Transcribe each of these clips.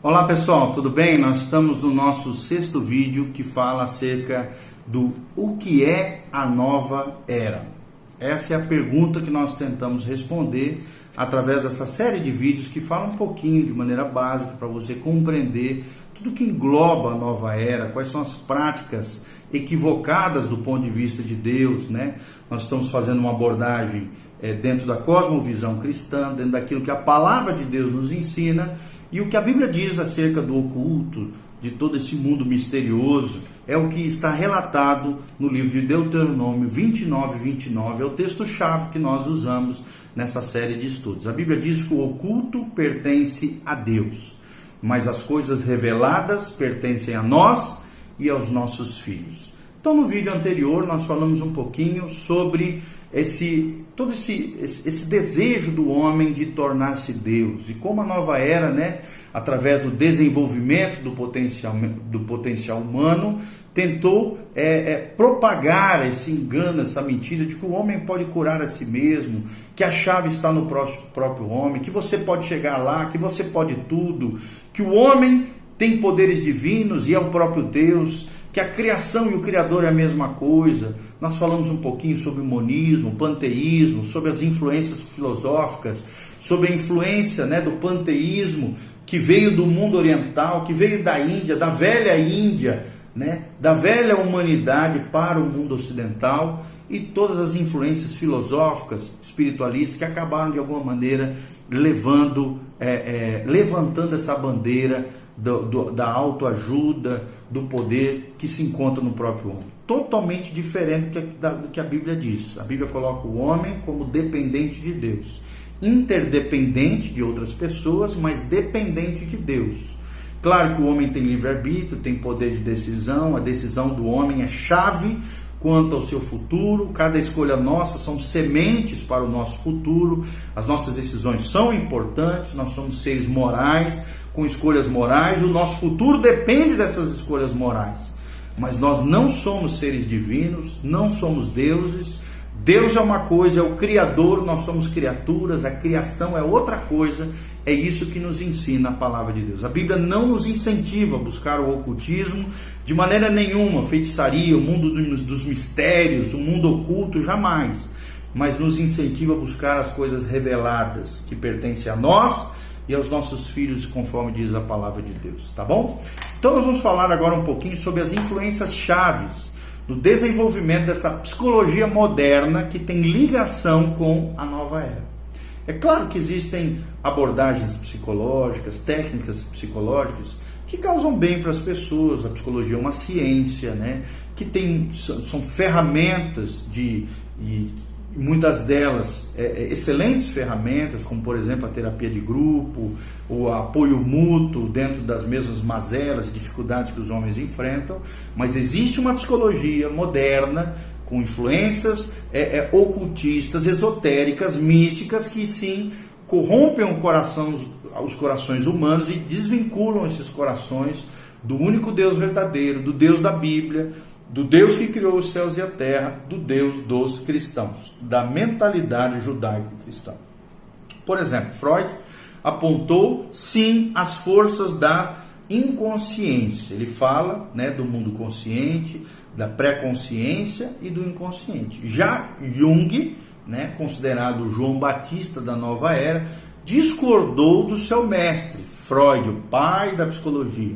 Olá pessoal, tudo bem? Nós estamos no nosso sexto vídeo que fala acerca do o que é a nova era. Essa é a pergunta que nós tentamos responder através dessa série de vídeos que fala um pouquinho de maneira básica para você compreender tudo que engloba a nova era, quais são as práticas equivocadas do ponto de vista de Deus, né? Nós estamos fazendo uma abordagem dentro da cosmovisão cristã, dentro daquilo que a palavra de Deus nos ensina. E o que a Bíblia diz acerca do oculto, de todo esse mundo misterioso, é o que está relatado no livro de Deuteronômio 29:29, é o texto-chave que nós usamos nessa série de estudos. A Bíblia diz que o oculto pertence a Deus, mas as coisas reveladas pertencem a nós e aos nossos filhos. Então, no vídeo anterior, nós falamos um pouquinho sobre esse desejo do homem de tornar-se Deus, e como a nova era, né, através do desenvolvimento do potencial humano, tentou propagar esse engano, essa mentira de que o homem pode curar a si mesmo, que a chave está no próprio homem, que você pode chegar lá, que você pode tudo, que o homem tem poderes divinos e é o próprio Deus, que a criação e o Criador é a mesma coisa. Nós falamos um pouquinho sobre o monismo, o panteísmo, sobre as influências filosóficas, sobre a influência, né, do panteísmo que veio do mundo oriental, que veio da Índia, da velha Índia, né, da velha humanidade para o mundo ocidental, e todas as influências filosóficas, espiritualistas, que acabaram de alguma maneira levantando essa bandeira da autoajuda, do poder que se encontra no próprio homem. Totalmente diferente do que a Bíblia diz. A Bíblia coloca o homem como dependente de Deus, interdependente de outras pessoas, mas dependente de Deus. Claro que o homem tem livre-arbítrio, tem poder de decisão, a decisão do homem é chave quanto ao seu futuro. Cada escolha nossa são sementes para o nosso futuro. As nossas decisões são importantes, nós somos seres morais, com escolhas morais, o nosso futuro depende dessas escolhas morais, mas nós não somos seres divinos, não somos deuses. Deus é uma coisa, é o Criador, nós somos criaturas, a criação é outra coisa. É isso que nos ensina a palavra de Deus. A Bíblia não nos incentiva a buscar o ocultismo de maneira nenhuma, feitiçaria, o mundo dos mistérios, o mundo oculto, jamais, mas nos incentiva a buscar as coisas reveladas que pertencem a nós e aos nossos filhos, conforme diz a palavra de Deus, tá bom? Então nós vamos falar agora um pouquinho sobre as influências chaves no desenvolvimento dessa psicologia moderna que tem ligação com a nova era. É claro que existem abordagens psicológicas, técnicas psicológicas que causam bem para as pessoas. A psicologia é uma ciência, né, que são ferramentas e muitas delas excelentes ferramentas, como por exemplo a terapia de grupo, o apoio mútuo dentro das mesmas mazelas e dificuldades que os homens enfrentam. Mas existe uma psicologia moderna com influências ocultistas, esotéricas, místicas, que sim corrompem os corações humanos e desvinculam esses corações do único Deus verdadeiro, do Deus da Bíblia, do Deus que criou os céus e a terra, do Deus dos cristãos, da mentalidade judaico-cristã. Por exemplo, Freud apontou, sim, as forças da inconsciência. Ele fala, né, do mundo consciente, da pré-consciência e do inconsciente. Já Jung, né, considerado o João Batista da nova era, discordou do seu mestre, Freud, o pai da psicologia.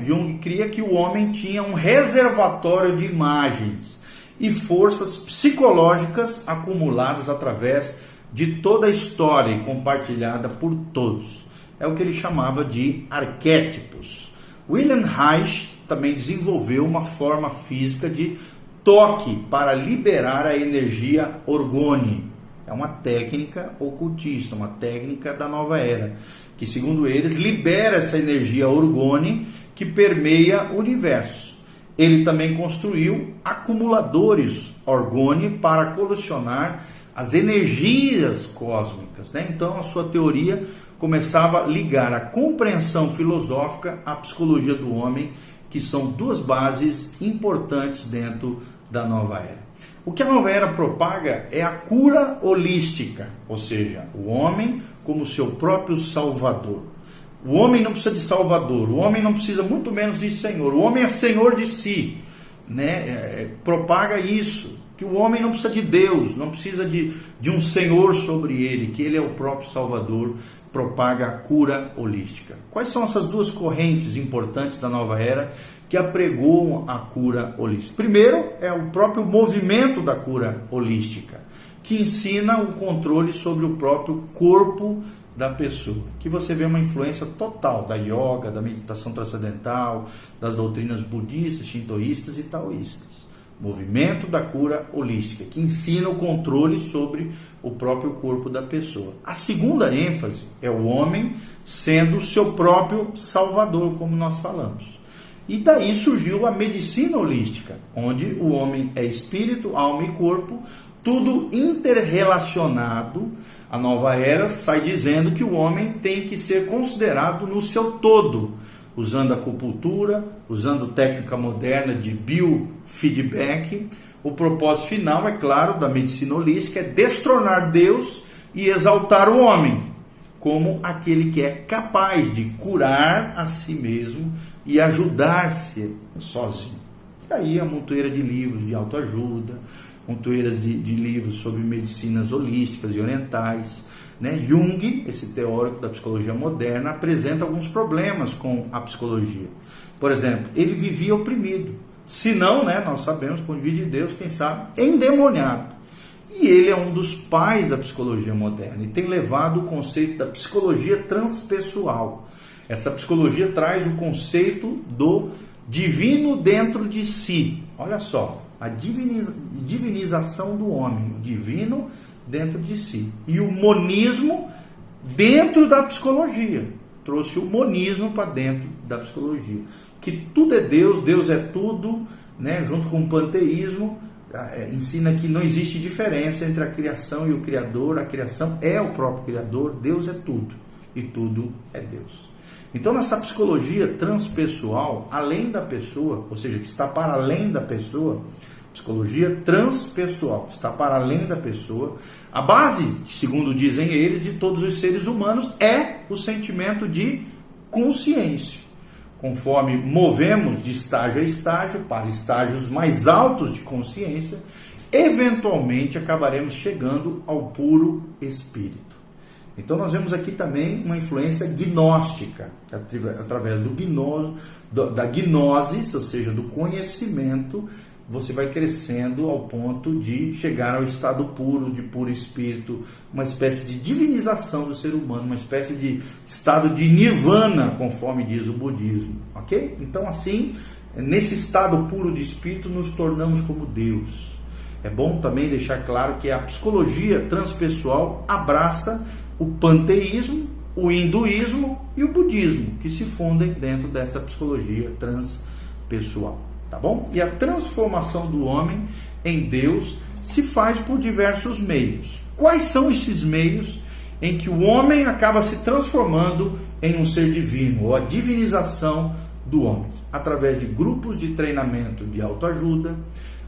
Jung cria que o homem tinha um reservatório de imagens e forças psicológicas acumuladas através de toda a história e compartilhada por todos. É o que ele chamava de arquétipos. Wilhelm Reich também desenvolveu uma forma física de toque para liberar a energia orgone. É uma técnica ocultista, uma técnica da nova era, que segundo eles libera essa energia orgone que permeia o universo. Ele também construiu acumuladores orgone para colecionar as energias cósmicas, né? Então a sua teoria começava a ligar a compreensão filosófica à psicologia do homem, que são duas bases importantes dentro da nova era. O que a nova era propaga é a cura holística, ou seja, o homem como seu próprio salvador. O homem não precisa de salvador, o homem não precisa muito menos de senhor, o homem é senhor de si, né? Propaga isso, que o homem não precisa de Deus, não precisa de um senhor sobre ele, que ele é o próprio salvador. Propaga a cura holística. Quais são essas duas correntes importantes da nova era que apregoam a cura holística? Primeiro é o próprio movimento da cura holística, que ensina o controle sobre o próprio corpo da pessoa, que você vê uma influência total da yoga, da meditação transcendental, das doutrinas budistas, shintoístas e taoístas. Movimento da cura holística, que ensina o controle sobre o próprio corpo da pessoa. A segunda ênfase é o homem sendo o seu próprio salvador, como nós falamos. E daí surgiu a medicina holística, onde o homem é espírito, alma e corpo, tudo interrelacionado. A nova era sai dizendo que o homem tem que ser considerado no seu todo, usando acupuntura, usando técnica moderna de biofeedback. O propósito final, é claro, da medicina holística é destronar Deus e exaltar o homem como aquele que é capaz de curar a si mesmo e ajudar-se sozinho. Daí a montoeira de livros de autoajuda, montoeiras de livros sobre medicinas holísticas e orientais, né? Jung, esse teórico da psicologia moderna, apresenta alguns problemas com a psicologia. Por exemplo, ele vivia oprimido. Se não, né, nós sabemos, com o envio de Deus, quem sabe, endemoniado. E ele é um dos pais da psicologia moderna e tem levado o conceito da psicologia transpessoal. Essa psicologia traz o conceito do divino dentro de si. Olha só, a divinização do homem, o divino dentro de si. E o monismo dentro da psicologia. Trouxe o monismo para dentro da psicologia. Que tudo é Deus, Deus é tudo, né? Junto com o panteísmo, ensina que não existe diferença entre a criação e o Criador. A criação é o próprio Criador, Deus é tudo e tudo é Deus. Então, nessa psicologia transpessoal, além da pessoa, ou seja, que está para além da pessoa, psicologia transpessoal, está para além da pessoa, a base, segundo dizem eles, de todos os seres humanos é o sentimento de consciência. Conforme movemos de estágio a estágio para estágios mais altos de consciência, eventualmente acabaremos chegando ao puro espírito. Então nós vemos aqui também uma influência gnóstica, através da gnose, ou seja, do conhecimento, você vai crescendo ao ponto de chegar ao estado puro, de puro espírito, uma espécie de divinização do ser humano, uma espécie de estado de nirvana, conforme diz o budismo, ok? Então assim, nesse estado puro de espírito, nos tornamos como Deus. É bom também deixar claro que a psicologia transpessoal abraça o panteísmo, o hinduísmo e o budismo, que se fundem dentro dessa psicologia transpessoal. Tá bom? E a transformação do homem em Deus se faz por diversos meios. Quais são esses meios em que o homem acaba se transformando em um ser divino, ou a divinização do homem? Através de grupos de treinamento de autoajuda,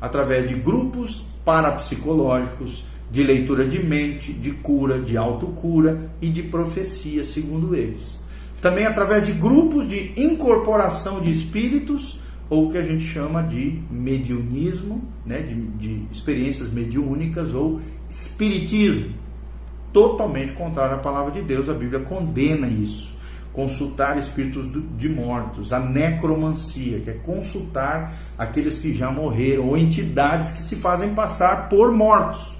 através de grupos parapsicológicos, de leitura de mente, de cura, de autocura e de profecia, segundo eles. Também através de grupos de incorporação de espíritos, ou o que a gente chama de mediunismo, né, de experiências mediúnicas ou espiritismo. Totalmente contrário à palavra de Deus, a Bíblia condena isso. Consultar espíritos de mortos, a necromancia, que é consultar aqueles que já morreram, ou entidades que se fazem passar por mortos.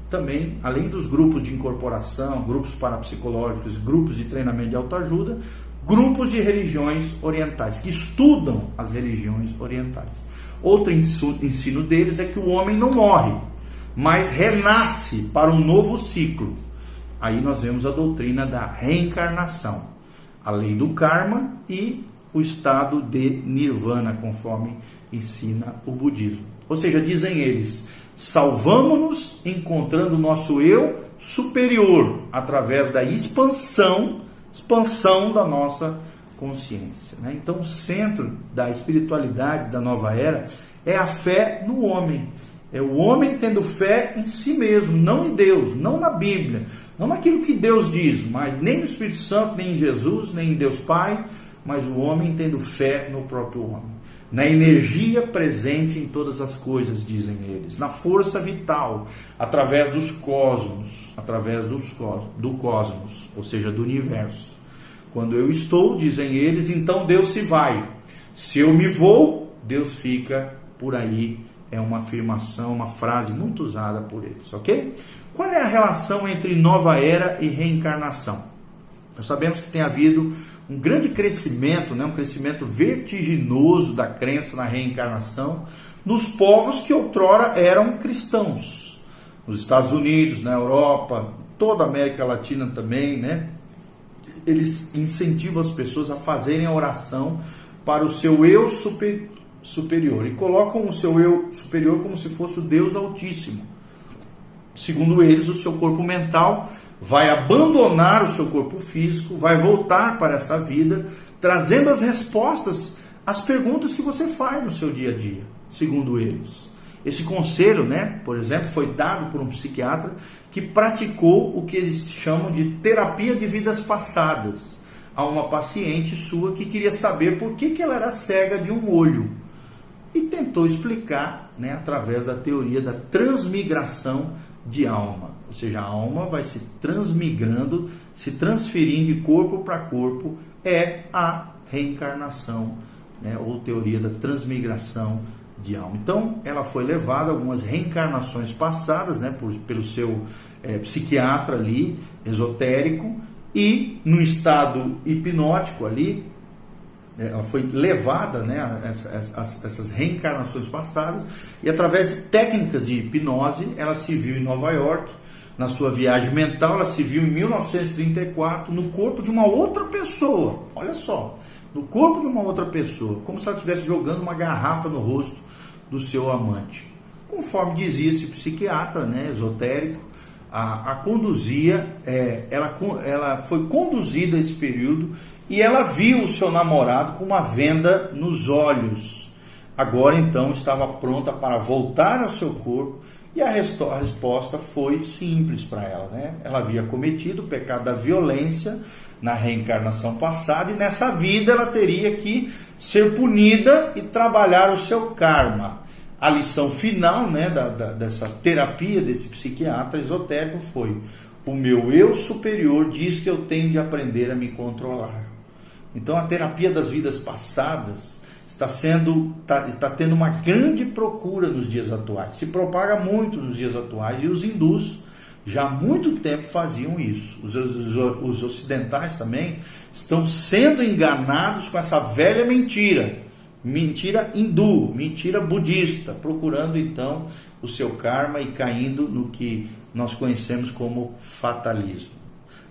Também, além dos grupos de incorporação, grupos parapsicológicos, grupos de treinamento de autoajuda, grupos de religiões orientais, que estudam as religiões orientais. Outro ensino deles é que o homem não morre, mas renasce para um novo ciclo. Aí nós vemos a doutrina da reencarnação, a lei do karma e o estado de nirvana, conforme ensina o budismo. Ou seja, dizem eles, salvamos-nos encontrando o nosso eu superior, através da expansão da nossa consciência, né? Então o centro da espiritualidade da nova era é a fé no homem, É o homem tendo fé em si mesmo, não em Deus, não na Bíblia, não naquilo que Deus diz, mas nem no Espírito Santo, nem em Jesus, nem em Deus Pai, mas o homem tendo fé no próprio homem, na energia presente em todas as coisas, dizem eles, na força vital, através do cosmos, do cosmos, ou seja, do universo. Quando eu estou, dizem eles, então Deus se vai. Se eu me vou, Deus fica por aí. É uma afirmação, uma frase muito usada por eles, ok? Qual é a relação entre nova era e reencarnação? Nós sabemos que tem havido um grande crescimento, um crescimento vertiginoso da crença na reencarnação nos povos que outrora eram cristãos. Nos Estados Unidos, na Europa, toda a América Latina também, eles incentivam as pessoas a fazerem a oração para o seu eu superior e colocam o seu eu superior como se fosse o Deus Altíssimo. Segundo eles, o seu corpo mental vai abandonar o seu corpo físico, vai voltar para essa vida, trazendo as respostas às perguntas que você faz no seu dia a dia, segundo eles. Esse conselho, por exemplo, foi dado por um psiquiatra que praticou o que eles chamam de terapia de vidas passadas a uma paciente sua que queria saber por que ela era cega de um olho. E tentou explicar, através da teoria da transmigração de alma. Ou seja, a alma vai se transmigrando, se transferindo de corpo para corpo, é a reencarnação, ou teoria da transmigração de alma. Então, ela foi levada a algumas reencarnações passadas, pelo seu psiquiatra ali, esotérico, e no estado hipnótico ali, ela foi levada a essas reencarnações passadas, e através de técnicas de hipnose, ela se viu em Nova York, na sua viagem mental, ela se viu em 1934 no corpo de uma outra pessoa. Olha só, no corpo de uma outra pessoa, como se ela estivesse jogando uma garrafa no rosto do seu amante. Conforme dizia esse psiquiatra, esotérico, a conduzia, ela foi conduzida a esse período e ela viu o seu namorado com uma venda nos olhos. Agora então estava pronta para voltar ao seu corpo e a resposta foi simples para ela. Ela havia cometido o pecado da violência na reencarnação passada e nessa vida ela teria que ser punida e trabalhar o seu karma. A lição final dessa terapia desse psiquiatra esotérico foi: o meu eu superior diz que eu tenho de aprender a me controlar. Então a terapia das vidas passadas está tendo uma grande procura nos dias atuais, se propaga muito nos dias atuais, e os hindus já há muito tempo faziam isso. Os ocidentais também estão sendo enganados com essa velha mentira hindu, mentira budista, procurando então o seu karma e caindo no que nós conhecemos como fatalismo.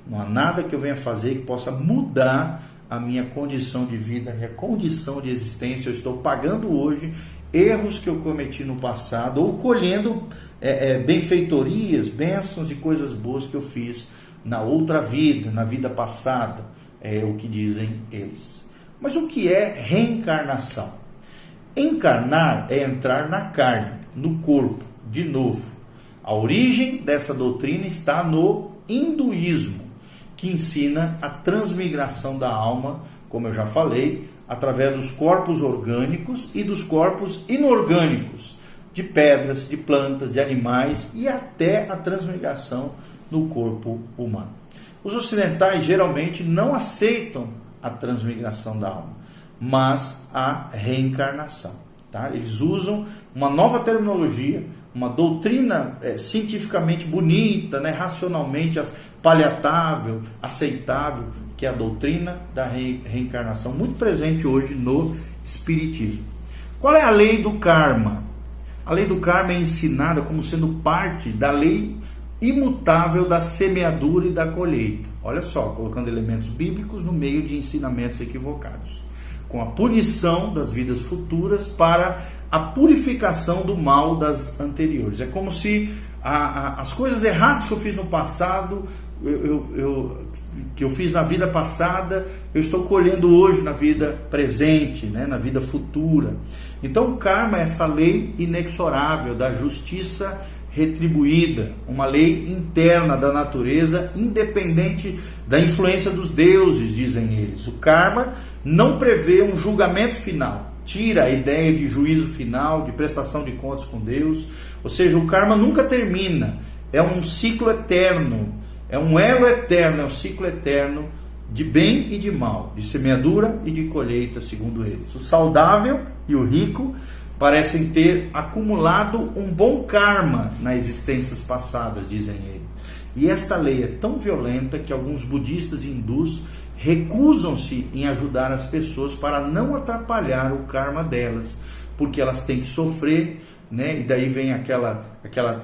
Não há nada que eu venha fazer que possa mudar a minha condição de vida, a minha condição de existência. Eu estou pagando hoje erros que eu cometi no passado, ou colhendo benfeitorias, bênçãos e coisas boas que eu fiz na outra vida, na vida passada, é o que dizem eles. Mas o que é reencarnação? Encarnar é entrar na carne, no corpo, de novo. A origem dessa doutrina está no hinduísmo, que ensina a transmigração da alma, como eu já falei, através dos corpos orgânicos e dos corpos inorgânicos, de pedras, de plantas, de animais e até a transmigração no corpo humano. Os ocidentais geralmente não aceitam a transmigração da alma, mas a reencarnação. Eles usam uma nova terminologia, uma doutrina cientificamente bonita, racionalmente paliatável, aceitável, que é a doutrina da reencarnação, muito presente hoje no Espiritismo. Qual é a lei do karma? A lei do karma é ensinada como sendo parte da lei imutável da semeadura e da colheita. Olha só, colocando elementos bíblicos no meio de ensinamentos equivocados, com a punição das vidas futuras para a purificação do mal das anteriores. É como se as coisas erradas que eu fiz no passado que eu fiz na vida passada, eu estou colhendo hoje na vida presente, né, na vida futura. Então o karma é essa lei inexorável da justiça retribuída, uma lei interna da natureza, independente da influência dos deuses, dizem eles. O karma não prevê um julgamento final, tira a ideia de juízo final, de prestação de contas com Deus, ou seja, o karma nunca termina, é um ciclo eterno, é um elo eterno, é um ciclo eterno de bem e de mal, de semeadura e de colheita, segundo eles. O saudável e o rico parecem ter acumulado um bom karma nas existências passadas, dizem eles. E esta lei é tão violenta que alguns budistas e hindus recusam-se em ajudar as pessoas para não atrapalhar o karma delas, porque elas têm que sofrer, né? E daí vem aquela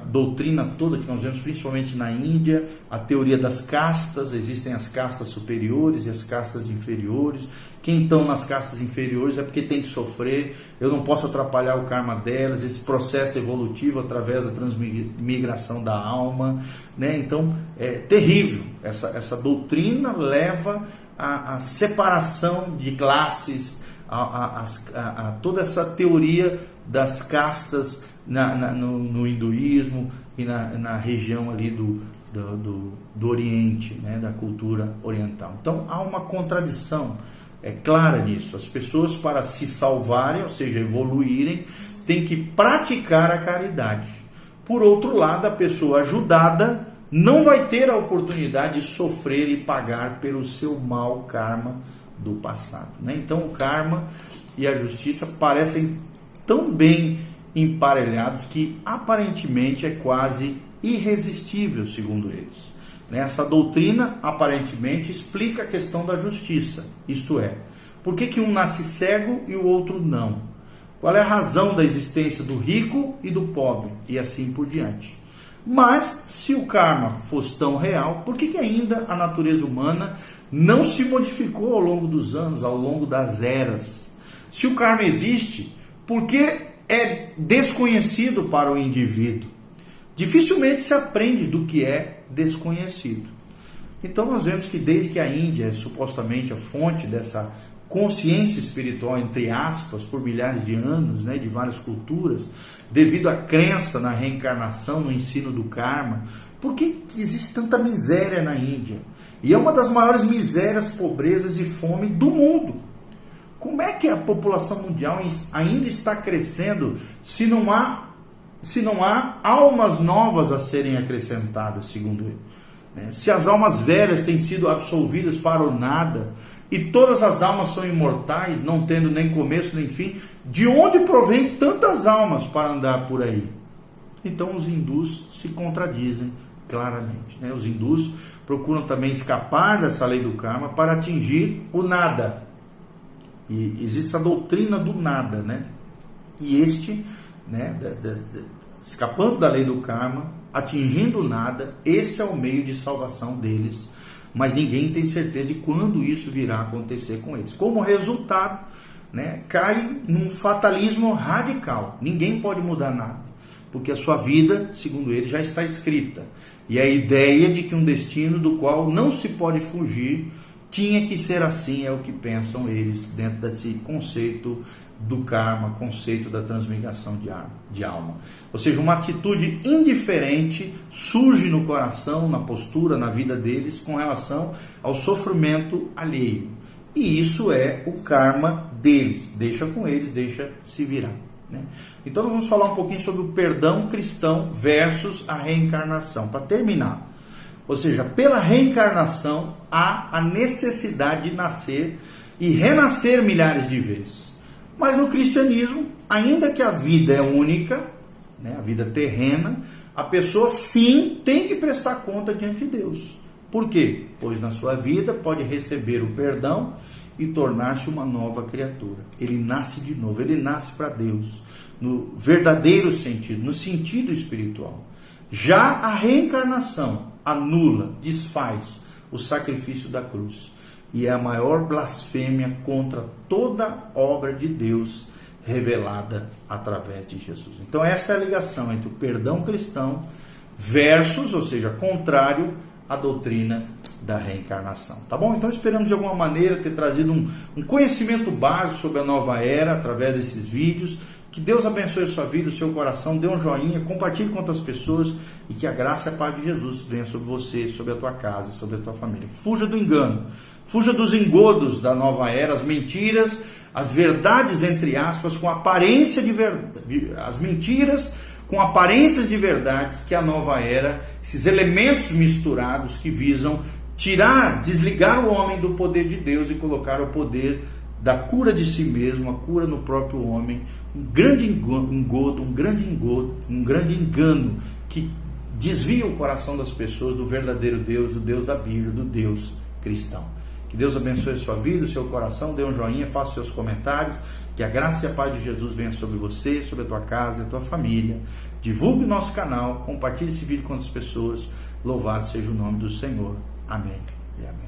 doutrina toda que nós vemos principalmente na Índia, a teoria das castas. Existem as castas superiores e as castas inferiores. Quem estão nas castas inferiores é porque tem que sofrer, eu não posso atrapalhar o karma delas, esse processo evolutivo através da transmigração da alma, né? Então é terrível, essa doutrina leva à separação de classes, a toda essa teoria das castas no hinduísmo e na região ali do Oriente, né, da cultura oriental. Então há uma contradição clara nisso. As pessoas, para se salvarem, ou seja, evoluírem, têm que praticar a caridade. Por outro lado, a pessoa ajudada não vai ter a oportunidade de sofrer e pagar pelo seu mau karma do passado, né? Então o karma e a justiça parecem tão bem emparelhados que aparentemente é quase irresistível, segundo eles. Essa doutrina aparentemente explica a questão da justiça, isto é, por que um nasce cego e o outro não? Qual é a razão da existência do rico e do pobre? E assim por diante. Mas, se o karma fosse tão real, por que ainda a natureza humana não se modificou ao longo dos anos, ao longo das eras? Se o karma existe, por que é desconhecido para o indivíduo? Dificilmente se aprende do que é desconhecido. Então nós vemos que desde que a Índia é supostamente a fonte dessa consciência espiritual, entre aspas, por milhares de anos, né, de várias culturas, devido à crença na reencarnação, no ensino do karma, por que existe tanta miséria na Índia? E é uma das maiores misérias, pobrezas e fome do mundo. Como é que a população mundial ainda está crescendo se não há almas novas a serem acrescentadas, segundo ele? Se as almas velhas têm sido absolvidas para o nada, e todas as almas são imortais, não tendo nem começo nem fim, de onde provém tantas almas para andar por aí? Então os hindus se contradizem claramente, né? Os hindus procuram também escapar dessa lei do karma para atingir o nada. E existe a doutrina do nada, né? E escapando da lei do karma, atingindo o nada, esse é o meio de salvação deles. Mas ninguém tem certeza de quando isso virá acontecer com eles. Como resultado, né, cai num fatalismo radical. Ninguém pode mudar nada, porque a sua vida, segundo ele, já está escrita. E a ideia de que um destino do qual não se pode fugir tinha que ser assim, é o que pensam eles dentro desse conceito do karma, conceito da transmigração de alma. Ou seja, uma atitude indiferente surge no coração, na postura, na vida deles com relação ao sofrimento alheio. E isso é o karma deles. Deixa com eles, deixa se virar, né? Então nós vamos falar um pouquinho sobre o perdão cristão versus a reencarnação, para terminar. Ou seja, pela reencarnação há a necessidade de nascer e renascer milhares de vezes. Mas no cristianismo, ainda que a vida é única, né, a vida terrena, a pessoa sim tem que prestar conta diante de Deus. Por quê? Pois na sua vida pode receber o perdão e tornar-se uma nova criatura. Ele nasce de novo, ele nasce para Deus, no verdadeiro sentido, no sentido espiritual. Já a reencarnação anula, desfaz o sacrifício da cruz. E é a maior blasfêmia contra toda obra de Deus revelada através de Jesus. Então essa é a ligação entre o perdão cristão versus, ou seja, contrário a doutrina da reencarnação, tá bom? Então esperamos de alguma maneira ter trazido um conhecimento básico sobre a nova era através desses vídeos. Que Deus abençoe a sua vida, o seu coração, dê um joinha, compartilhe com outras pessoas e que a graça e a paz de Jesus venha sobre você, sobre a tua casa, sobre a tua família. Fuja do engano, fuja dos engodos da nova era, as mentiras, as verdades entre aspas com aparência de verdade, as mentiras com aparências de verdade que a nova era, esses elementos misturados que visam tirar, desligar o homem do poder de Deus e colocar o poder da cura de si mesmo, a cura no próprio homem, um grande engodo, um grande engano que desvia o coração das pessoas do verdadeiro Deus, do Deus da Bíblia, do Deus cristão. Que Deus abençoe a sua vida, o seu coração, dê um joinha, faça seus comentários, que a graça e a paz de Jesus venha sobre você, sobre a tua casa e a tua família. Divulgue o nosso canal, compartilhe esse vídeo com outras pessoas. Louvado seja o nome do Senhor. Amém e amém.